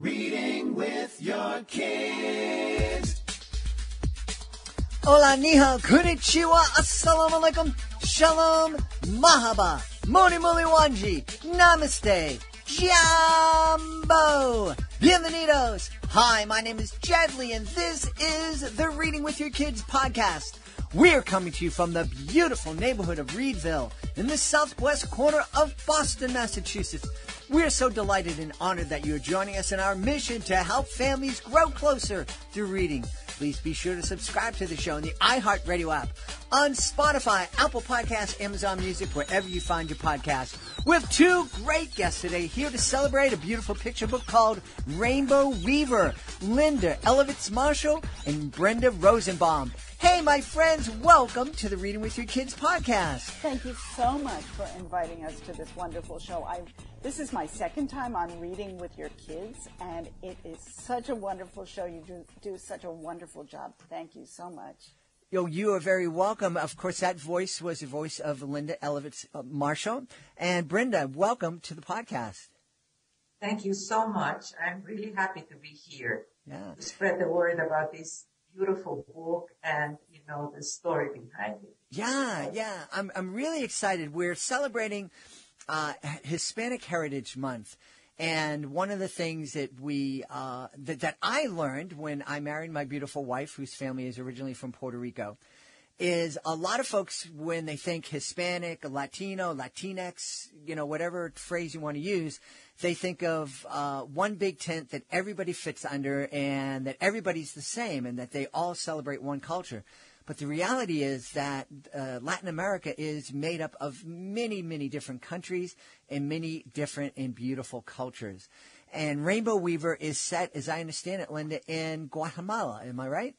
Reading with your kids. Hola, ni hao, konnichiwa, assalamu alaikum, shalom, mahaba, moni muli wanji, namaste, jambo, bienvenidos. Hi, my name is Jedley, and this is the Reading with Your Kids podcast. We're coming to you from the beautiful neighborhood of Reedville in the southwest corner of Boston, Massachusetts. We're so delighted and honored that you're joining us in our mission to help families grow closer through reading. Please be sure to subscribe to the show on the iHeartRadio app, on Spotify, Apple Podcasts, Amazon Music, wherever you find your podcast. We have two great guests today here to celebrate a beautiful picture book called Rainbow Weaver, Linda Elovitz Marshall and Brenda Rosenbaum. Hey, my friends, welcome to the Reading with Your Kids podcast. Thank you so much for inviting us to this wonderful show. This is my second time on Reading with Your Kids, and it is such a wonderful show. You do such a wonderful job. Thank you so much. You are very welcome. Of course, that voice was the voice of Linda Elovitz Marshall. And Brenda, welcome to the podcast. Thank you so much. I'm really happy to be here to spread the word about this beautiful book and, the story behind it. Yeah. I'm really excited. We're celebrating Hispanic Heritage Month. And one of the things that that I learned when I married my beautiful wife, whose family is originally from Puerto Rico, is a lot of folks, when they think Hispanic, Latino, Latinx, whatever phrase you want to use, they think of one big tent that everybody fits under and that everybody's the same and that they all celebrate one culture. But the reality is that Latin America is made up of many, many different countries and many different and beautiful cultures. And Rainbow Weaver is set, as I understand it, Linda, in Guatemala. Am I right?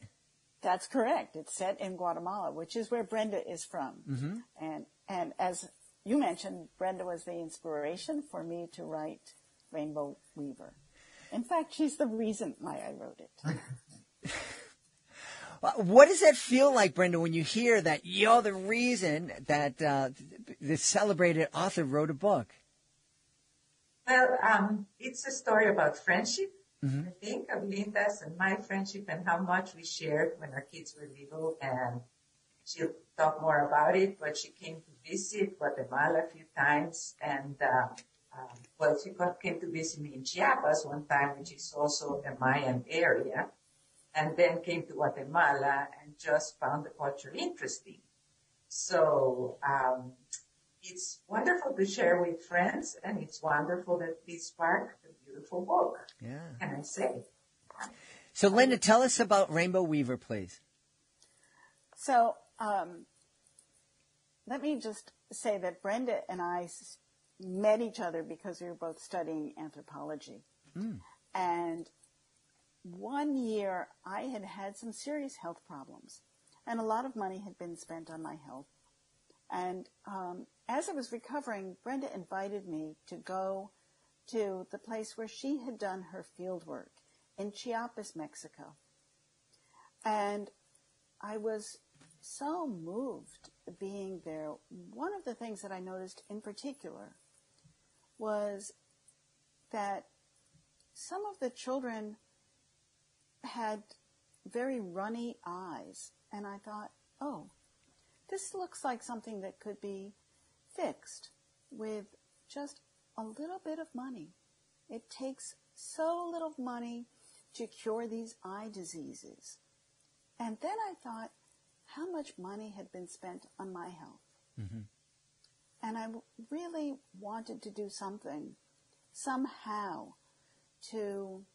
That's correct. It's set in Guatemala, which is where Brenda is from. Mm-hmm. And as you mentioned, Brenda was the inspiration for me to write Rainbow Weaver. In fact, she's the reason why I wrote it. What does that feel like, Brenda, when you hear that you're the reason that the celebrated author wrote a book? Well, it's a story about friendship, I think, of Linda's and my friendship and how much we shared when our kids were little. And she'll talk more about it, but she came to visit Guatemala a few times. And, she came to visit me in Chiapas one time, which is also a Mayan area. And then came to Guatemala and just found the culture interesting. So it's wonderful to share with friends, and it's wonderful that this sparked a beautiful book. Yeah. Can I say? So, Linda, tell us about Rainbow Weaver, please. So let me just say that Brenda and I met each other because we were both studying anthropology. And one year, I had some serious health problems, and a lot of money had been spent on my health. And as I was recovering, Brenda invited me to go to the place where she had done her field work in Chiapas, Mexico. And I was so moved being there. One of the things that I noticed in particular was that some of the children had very runny eyes, and I thought, this looks like something that could be fixed with just a little bit of money. It takes so little money to cure these eye diseases. And then I thought how much money had been spent on my health. Mm-hmm. And I really wanted to do something, somehow, to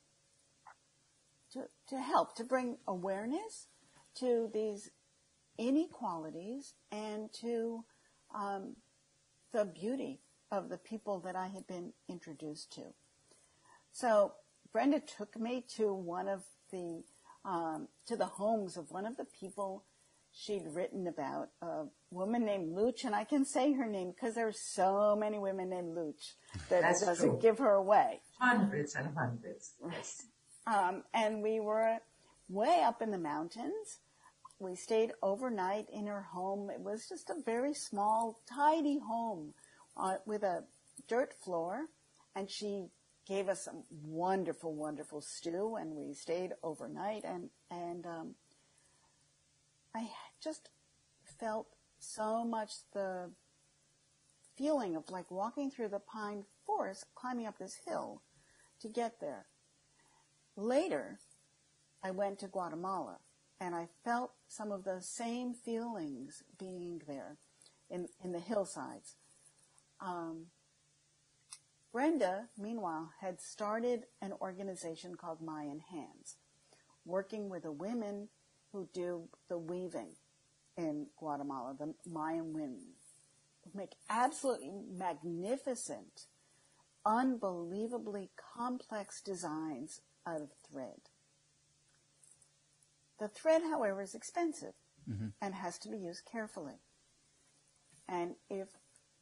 help, to bring awareness to these inequalities and to the beauty of the people that I had been introduced to. So Brenda took me to one of the homes of one of the people she'd written about, a woman named Luch, and I can say her name because there are so many women named Luch that it doesn't give her away. Hundreds and hundreds. Yes. And we were way up in the mountains. We stayed overnight in her home. It was just a very small, tidy home with a dirt floor. And she gave us some wonderful, wonderful stew, and we stayed overnight. And I just felt so much the feeling of like walking through the pine forest, climbing up this hill to get there. Later, I went to Guatemala, and I felt some of the same feelings being there in the hillsides. Brenda, meanwhile, had started an organization called Mayan Hands, working with the women who do the weaving in Guatemala, the Mayan women, who make absolutely magnificent, unbelievably complex designs out of thread. The thread, however, is expensive and has to be used carefully. And if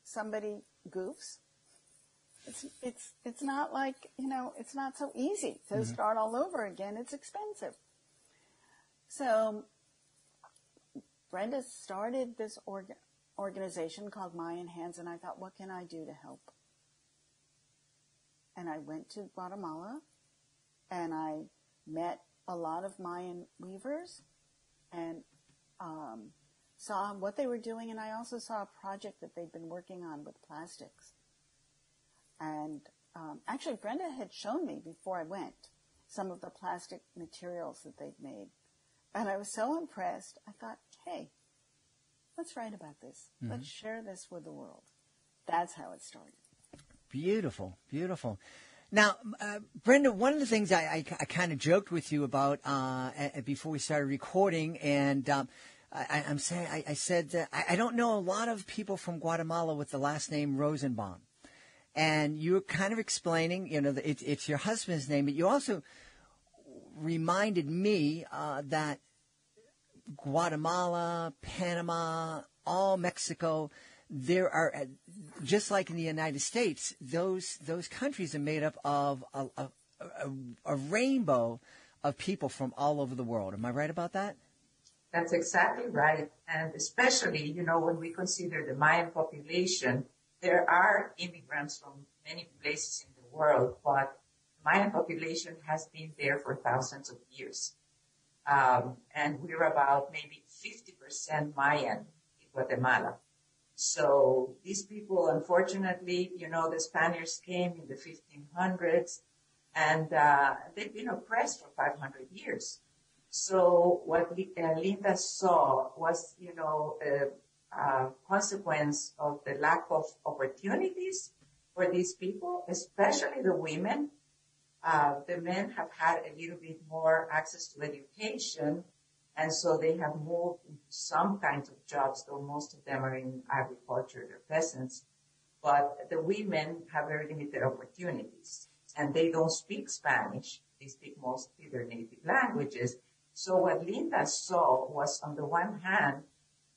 somebody goofs, it's not like, it's not so easy to start all over again. It's expensive. So Brenda started this organization called Mayan Hands, and I thought, what can I do to help? And I went to Guatemala, and I met a lot of Mayan weavers and saw what they were doing, and I also saw a project that they'd been working on with plastics. And actually, Brenda had shown me before I went some of the plastic materials that they'd made. And I was so impressed, I thought, hey, let's write about this. Let's share this with the world. That's how it started. Beautiful, beautiful. Now, Brenda, one of the things I kind of joked with you about before we started recording, and I said that I don't know a lot of people from Guatemala with the last name Rosenbaum. And you were kind of explaining, it's your husband's name, but you also reminded me that Guatemala, Panama, all Mexico, there are, just like in the United States, those countries are made up of a rainbow of people from all over the world. Am I right about that? That's exactly right. And especially, when we consider the Mayan population, there are immigrants from many places in the world, but the Mayan population has been there for thousands of years. And we're about maybe 50% Mayan in Guatemala. So these people, unfortunately, the Spaniards came in the 1500s, and they've been oppressed for 500 years. So what Linda saw was, a consequence of the lack of opportunities for these people, especially the women. The men have had a little bit more access to education, and so they have moved into some kinds of jobs, though most of them are in agriculture, they're peasants. But the women have very limited opportunities, and they don't speak Spanish. They speak mostly their native languages. So what Linda saw was, on the one hand,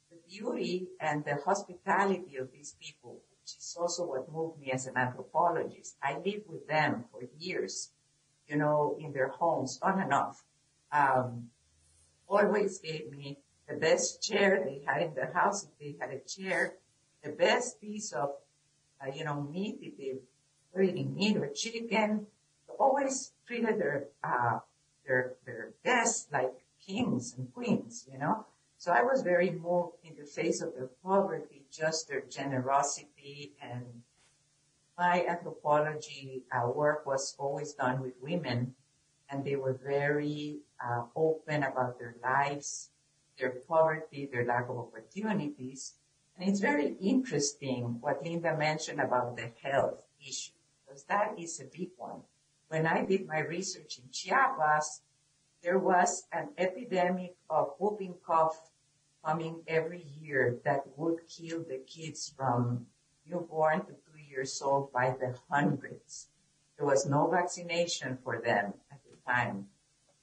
the beauty and the hospitality of these people, which is also what moved me as an anthropologist. I lived with them for years, in their homes, on and off. Always gave me the best chair they had in the house. If they had a chair, the best piece of, meat, if they were eating meat or chicken. They always treated their guests like kings and queens, So I was very moved in the face of their poverty, just their generosity. And my anthropology work was always done with women, and they were very open about their lives, their poverty, their lack of opportunities. And it's very interesting what Linda mentioned about the health issue, because that is a big one. When I did my research in Chiapas, there was an epidemic of whooping cough coming every year that would kill the kids from newborn to 2 years old by the hundreds. There was no vaccination for them at the time.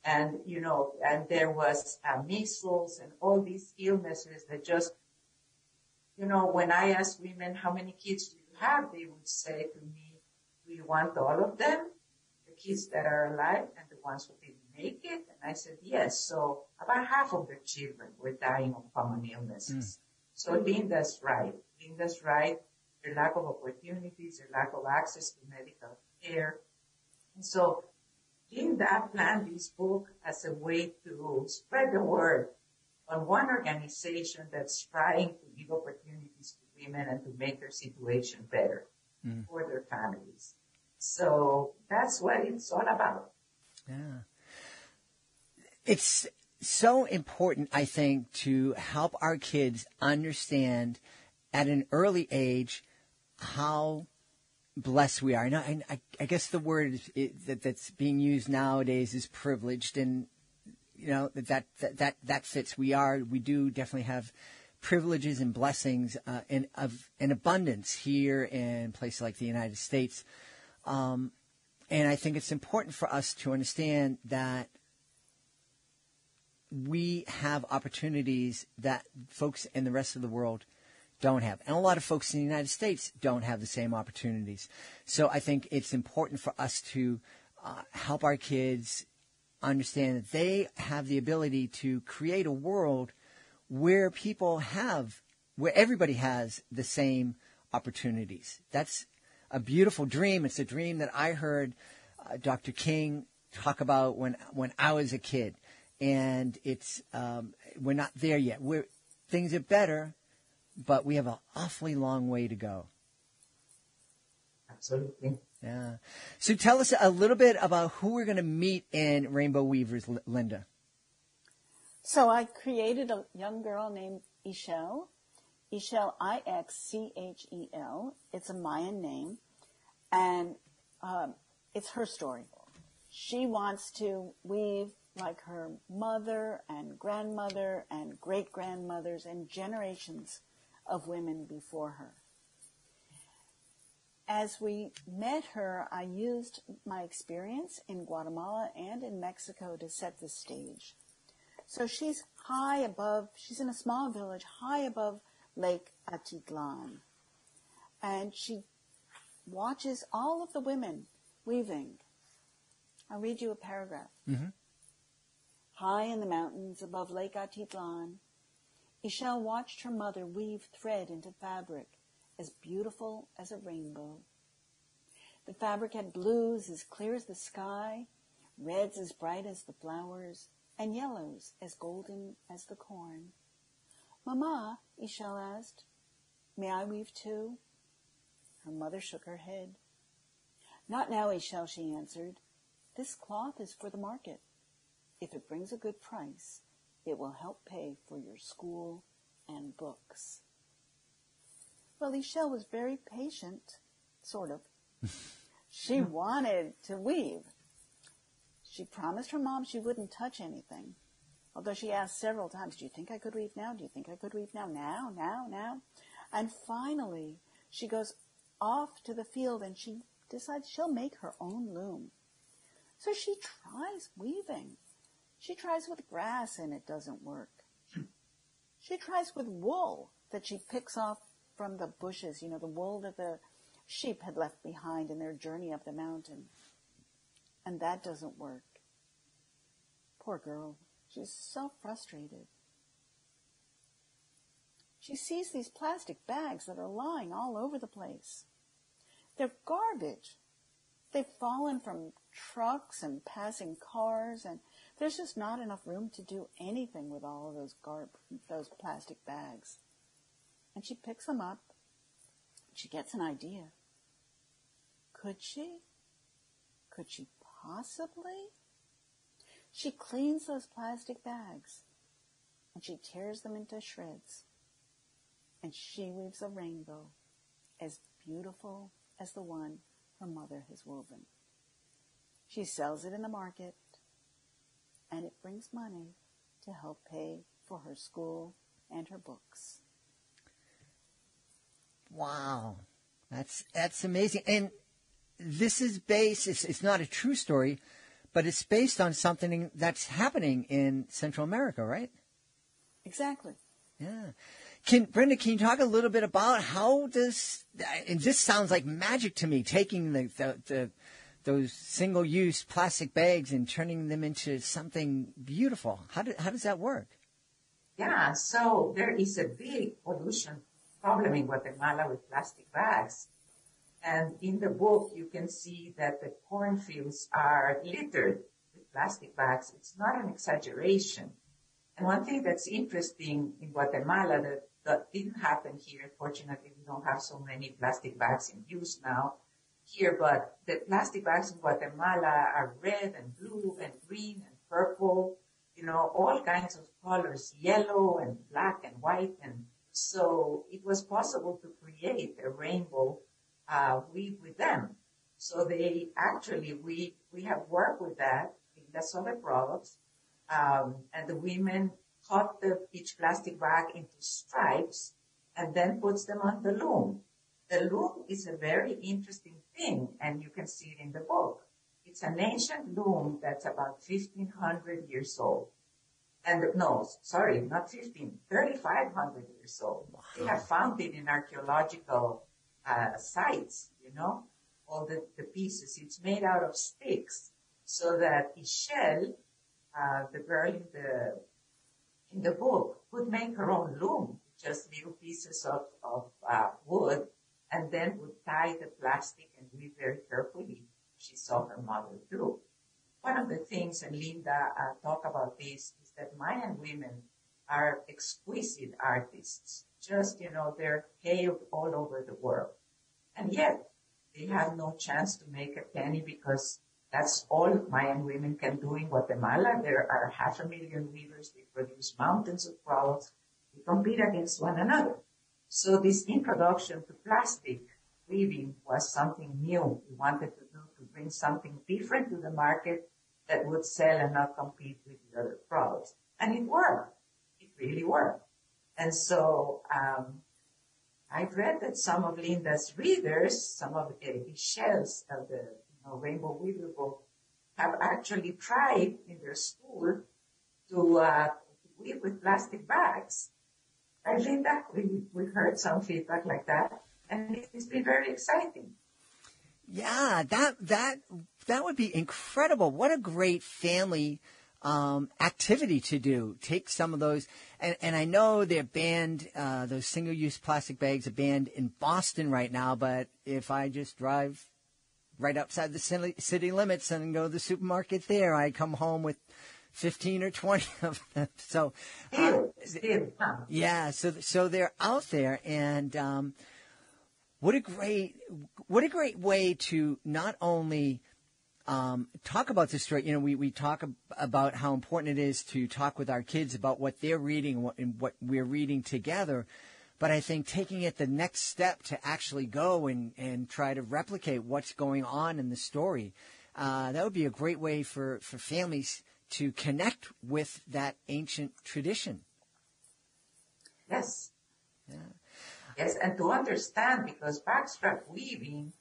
And, and there was measles and all these illnesses that just, when I asked women, how many kids do you have? They would say to me, do you want all of them? The kids that are alive and the ones who didn't make it? And I said, yes. So about half of their children were dying of common illnesses. So Linda's right. Their lack of opportunities, their lack of access to medical care, And so Linda planned this book as a way to spread the word on one organization that's trying to give opportunities to women and to make their situation better for their families. So that's what it's all about. Yeah. It's so important, I think, to help our kids understand at an early age how blessed we are. And I guess the word that's being used nowadays is privileged, and that fits. We do definitely have privileges and blessings in abundance here in places like the United States. And I think it's important for us to understand that we have opportunities that folks in the rest of the world don't have. And a lot of folks in the United States don't have the same opportunities. So I think it's important for us to help our kids understand that they have the ability to create a world where everybody has the same opportunities. That's a beautiful dream. It's a dream that I heard Dr. King talk about when I was a kid. And we're not there yet. Things are better, but we have an awfully long way to go. Absolutely. Yeah. So tell us a little bit about who we're going to meet in Rainbow Weavers, Linda. So I created a young girl named Ixchel. Ixchel, Ixchel. It's a Mayan name, and it's her story. She wants to weave like her mother and grandmother and great-grandmothers and generations of women before her. As we met her, I used my experience in Guatemala and in Mexico to set the stage. So she's in a small village high above Lake Atitlan. And she watches all of the women weaving. I'll read you a paragraph. Mm-hmm. High in the mountains above Lake Atitlan, Ixchel watched her mother weave thread into fabric as beautiful as a rainbow. The fabric had blues as clear as the sky, reds as bright as the flowers, and yellows as golden as the corn. Mama, Ixchel asked, may I weave too? Her mother shook her head. Not now, Ixchel, she answered. This cloth is for the market. If it brings a good price, it will help pay for your school and books. Well, Ixchel was very patient, sort of. She wanted to weave. She promised her mom she wouldn't touch anything, although she asked several times, do you think I could weave now? Do you think I could weave now? Now? And finally, she goes off to the field and she decides she'll make her own loom. So she tries weaving. She tries with grass and it doesn't work. She tries with wool that she picks off from the bushes, the wool that the sheep had left behind in their journey up the mountain. And that doesn't work. Poor girl. She's so frustrated. She sees these plastic bags that are lying all over the place. They're garbage. They've fallen from trucks and passing cars, and there's just not enough room to do anything with all of those plastic bags. And she picks them up. She gets an idea. Could she possibly? She cleans those plastic bags, and she tears them into shreds, and she weaves a rainbow as beautiful as the one her mother has woven. She sells it in the market, and it brings money to help pay for her school and her books. Wow. That's amazing. And this is based, it's not a true story, but it's based on something that's happening in Central America, right? Exactly. Yeah. Brenda, can you talk a little bit about how and this sounds like magic to me, taking those single-use plastic bags and turning them into something beautiful. How does that work? Yeah, so there is a big pollution problem in Guatemala with plastic bags. And in the book, you can see that the cornfields are littered with plastic bags. It's not an exaggeration. And one thing that's interesting in Guatemala that didn't happen here, fortunately, we don't have so many plastic bags in use now here, but the plastic bags in Guatemala are red and blue and green and purple, all kinds of colors, yellow and black and white. And so it was possible to create a rainbow weave with them. So they actually, we have worked with that in the solid products, and the women cut each plastic bag into stripes and then puts them on the loom. The loom is a very interesting thing, and you can see it in the book. It's an ancient loom that's about 1,500 years old. And no, sorry, not 3,500 years old. Wow. They have found it in archaeological sites, all the pieces. It's made out of sticks, so that Ixchel, the girl in the book, could make her own loom, just little pieces of wood, and then would tie the plastic and weave very carefully. She saw her mother do. One of the things, and Linda talked about this, is that Mayan women are exquisite artists. Just, they're hailed all over the world. And yet, they have no chance to make a penny because that's all Mayan women can do in Guatemala. There are 500,000 weavers. They produce mountains of products. They compete against one another. So this introduction to plastic weaving was something new we wanted to do, to bring something different to the market that would sell and not compete with the other products. And it worked. It really worked. And so I've read that some of Linda's readers, some of the shells of the Rainbow Weaver book, have actually tried in their school to weave with plastic bags. And Linda, we heard some feedback like that, and it's been very exciting. Yeah, that would be incredible. What a great family activity to do. Take some of those, and I know they're banned, those single-use plastic bags are banned in Boston right now, but if I just drive right outside the city limits and go to the supermarket there, I come home with 15 or 20 of them. So, yeah, so they're out there, and what a great way to not only talk about this story. We talk about how important it is to talk with our kids about what they're reading and what we're reading together. But I think taking it the next step to actually go and try to replicate what's going on in the story, that would be a great way for families to connect with that ancient tradition. Yes. Yeah. Yes, and to understand, because backstrap weaving,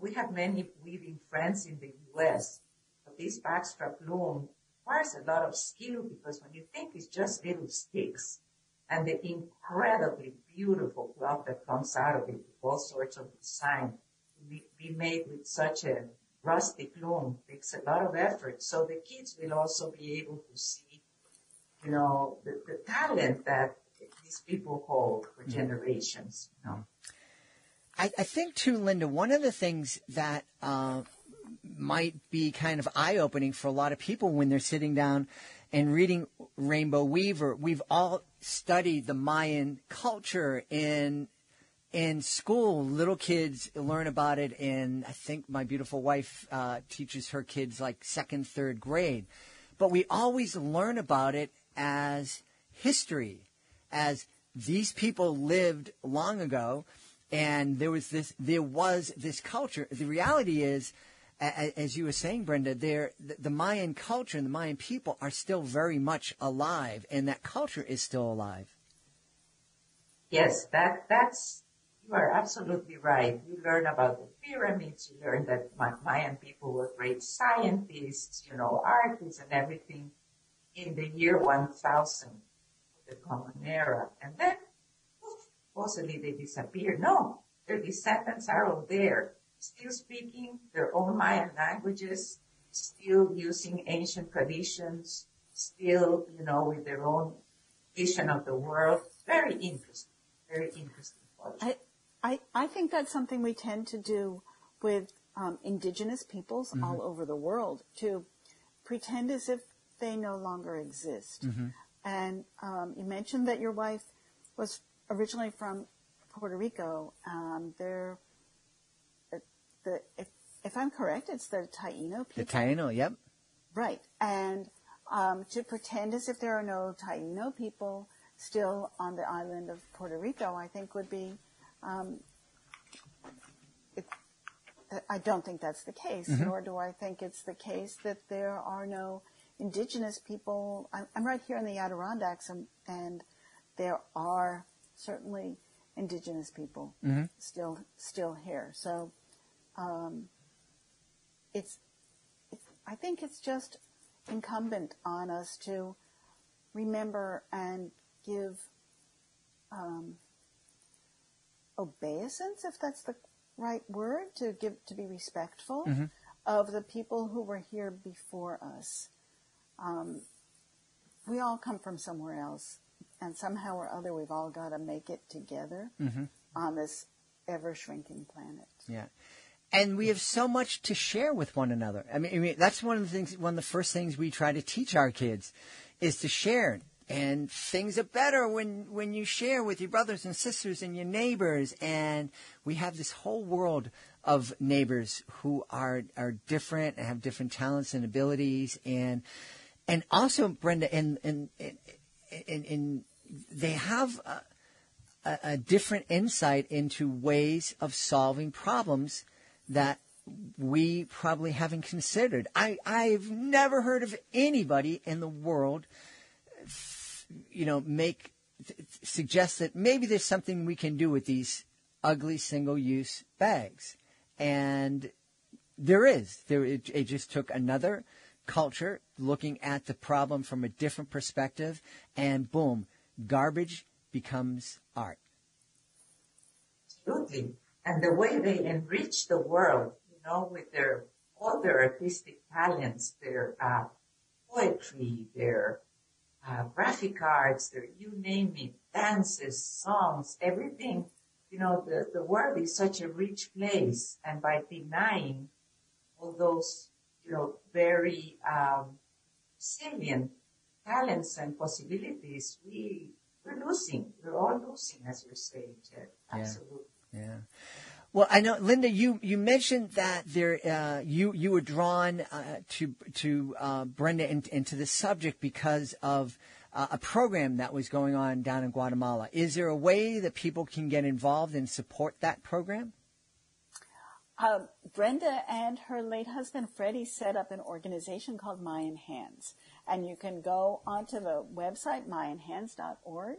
we have many weaving friends in the U.S., but this backstrap loom requires a lot of skill, because when you think it's just little sticks, and the incredibly beautiful cloth that comes out of it, with all sorts of design, be made with such a rustic loom takes a lot of effort. So the kids will also be able to see, the talent that these people hold for generations. I think, too, Linda, one of the things that might be kind of eye-opening for a lot of people when they're sitting down and reading Rainbow Weaver, we've all studied the Mayan culture in school. Little kids learn about it, and I think my beautiful wife teaches her kids like second, third grade. But we always learn about it as history, as these people lived long ago, and there was this culture. The reality is, as you were saying, Brenda, the Mayan culture and the Mayan people are still very much alive, and that culture is still alive. Yes, that's you are absolutely right. You learn about the pyramids. You learn that Mayan people were great scientists, artists and everything in the year 1000, the Common Era. And then, supposedly they disappeared. No, their descendants are all there, still speaking their own Mayan languages, still using ancient traditions, still, with their own vision of the world. Very interesting culture. I think that's something we tend to do with indigenous peoples all over the world, to pretend as if they no longer exist. And you mentioned that your wife was originally from Puerto Rico. If I'm correct, it's the Taino people. The Taino, yep. Right. And to pretend as if there are no Taino people still on the island of Puerto Rico, I think would be, I don't think that's the case, nor do I think it's the case that there are no indigenous people. I'm right here in the Adirondacks, and there are certainly indigenous people still here. So I think it's just incumbent on us to remember and give obeisance, if that's the right word, to be respectful of the people who were here before us. We all come from somewhere else, and somehow or other we've all got to make it together on this ever-shrinking planet. Yeah. And we have so much to share with one another. I mean, that's one of the first things we try to teach our kids is to share. And things are better when you share with your brothers and sisters and your neighbors. And we have this whole world of neighbors who are different and have different talents and abilities. And also, Brenda, and they have a different insight into ways of solving problems that we probably haven't considered. I've never heard of anybody in the world, suggest that maybe there's something we can do with these ugly single-use bags. And there is. It just took another culture looking at the problem from a different perspective, and boom, garbage becomes art. Absolutely. And the way they enrich the world, with all their artistic talents, their poetry, their graphic arts, you name it, dances, songs, everything. The world is such a rich place, and by denying all those, very salient talents and possibilities, we're losing. We're all losing, as you say, Jed. Absolutely. Yeah. Well, I know, Linda, you mentioned that there you were drawn to Brenda into the subject because of a program that was going on down in Guatemala. Is there a way that people can get involved and support that program? Brenda and her late husband Freddie set up an organization called Mayan Hands, and you can go onto the website mayanhands.org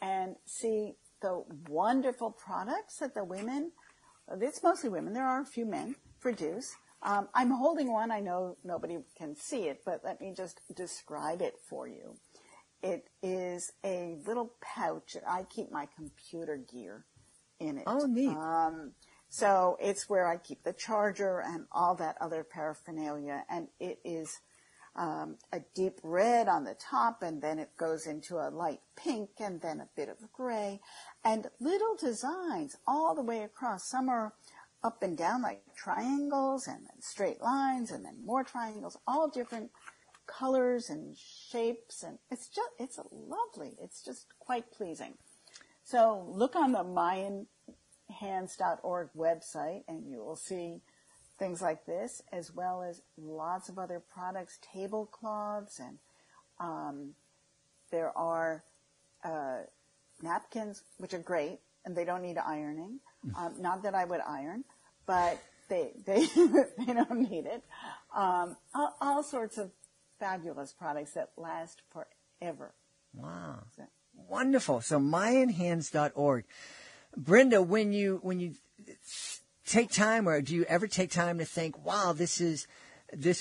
and see the wonderful products that the women, it's mostly women, there are a few men, produce. I'm holding one. I know nobody can see it, but let me just describe it for you. It is a little pouch. I keep my computer gear in it. Oh, neat. So it's where I keep the charger and all that other paraphernalia. And it is a deep red on the top, and then it goes into a light pink, and then a bit of gray, and little designs all the way across. Some are up and down like triangles, and then straight lines, and then more triangles, all different colors and shapes, and it's lovely. It's just quite pleasing. So look on the mayanhands.org website, and you will see things like this, as well as lots of other products, tablecloths, and there are napkins, which are great, and they don't need ironing. Not that I would iron, but they don't need it. All sorts of fabulous products that last forever. Wow. Wonderful. So mayanhands.org. Brenda, when you take time, or do you ever take time to think, wow, this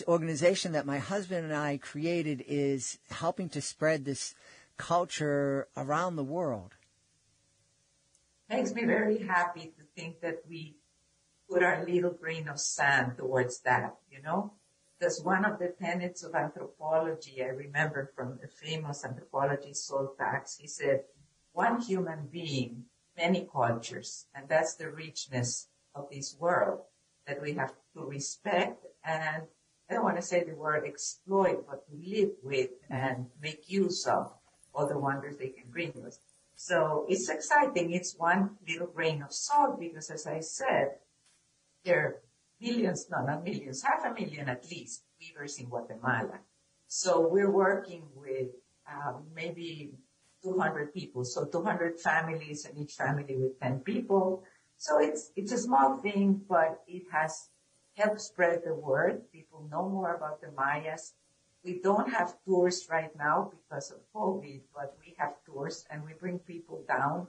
organization that my husband and I created is helping to spread this culture around the world? Makes me very happy to think that we put our little grain of sand towards that, Because one of the tenets of anthropology, I remember from the famous anthropologist Saul Tax, he said, one human being many cultures. And that's the richness of this world that we have to respect. And I don't want to say the word exploit, but to live with and make use of all the wonders they can bring us. So it's exciting. It's one little grain of salt because, as I said, there are millions, no, not millions, 500,000 at least weavers in Guatemala. So we're working with maybe 200 people, so 200 families, and each family with 10 people. So it's a small thing, but it has helped spread the word. People know more about the Mayas. We don't have tours right now because of COVID, but we have tours, and we bring people down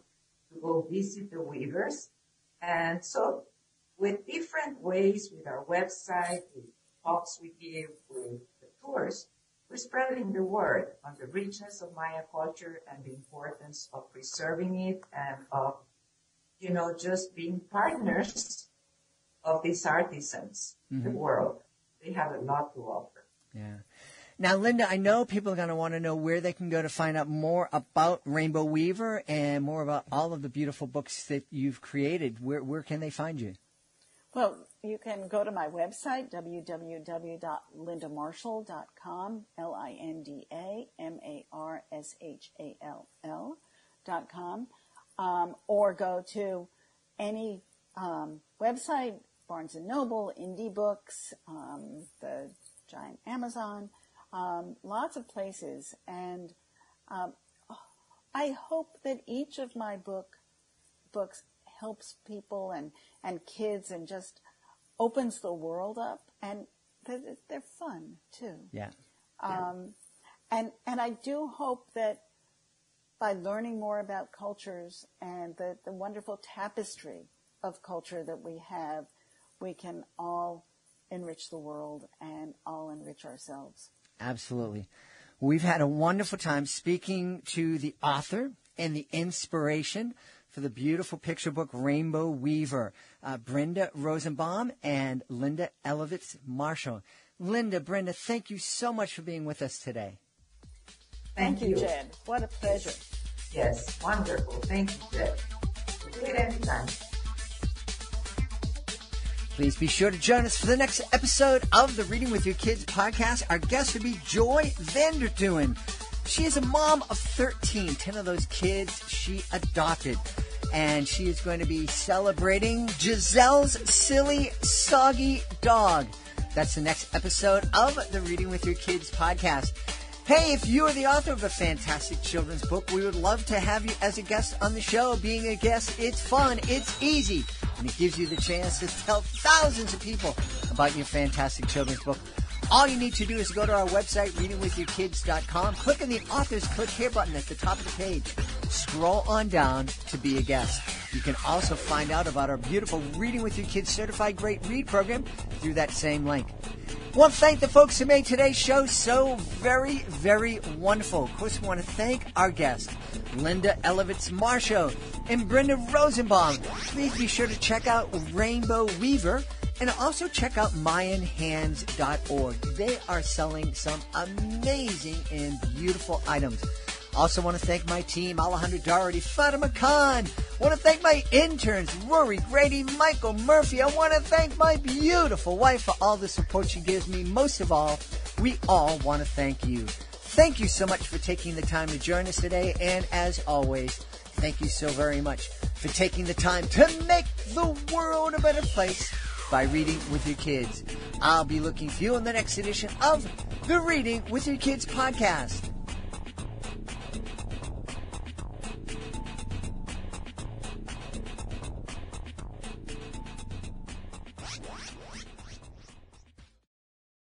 to go visit the weavers. And so with different ways, with our website, with talks we give, with the tours, we're spreading the word on the richness of Maya culture and the importance of preserving it and of, just being partners of these artisans in the world. They have a lot to offer. Yeah. Now, Linda, I know people are going to want to know where they can go to find out more about Rainbow Weaver and more about all of the beautiful books that you've created. Where can they find you? Well, you can go to my website, www.lindamarshall.com, LindaMarshall.com, or go to any website, Barnes & Noble, Indie Books, the giant Amazon, lots of places. And I hope that each of my books helps people and kids and just opens the world up, and they're fun too. Yeah. And I do hope that by learning more about cultures and the wonderful tapestry of culture that we have, we can all enrich the world and all enrich ourselves. Absolutely. We've had a wonderful time speaking to the author and the inspiration for the beautiful picture book Rainbow Weaver, Brenda Rosenbaum and Linda Elovitz Marshall. Linda, Brenda, thank you so much for being with us today. Thank you, Jed. What a pleasure. Yes, wonderful. Thank you, Jed. Do it anytime. Please be sure to join us for the next episode of the Reading with Your Kids podcast. Our guest will be Joy Vandertooen. She is a mom of 13, 10 of those kids she adopted. And she is going to be celebrating Giselle's silly, soggy dog. That's the next episode of the Reading with Your Kids podcast. Hey, if you are the author of a fantastic children's book, we would love to have you as a guest on the show. Being a guest, it's fun, it's easy, and it gives you the chance to tell thousands of people about your fantastic children's book. All you need to do is go to our website, readingwithyourkids.com, click on the author's click here button at the top of the page. Scroll on down to be a guest. You can also find out about our beautiful Reading with Your Kids Certified Great Read program through that same link. I want to thank the folks who made today's show so very, very wonderful. Of course, we want to thank our guests, Linda Elovitz Marshall and Brenda Rosenbaum. Please be sure to check out Rainbow Weaver and also check out MayanHands.org. They are selling some amazing and beautiful items. Also want to thank my team, Alejandro Doherty, Fatima Khan. Want to thank my interns, Rory, Grady, Michael Murphy. I want to thank my beautiful wife for all the support she gives me. Most of all, we all want to thank you. Thank you so much for taking the time to join us today. And as always, thank you so very much for taking the time to make the world a better place by reading with your kids. I'll be looking for you in the next edition of the Reading with Your Kids podcast.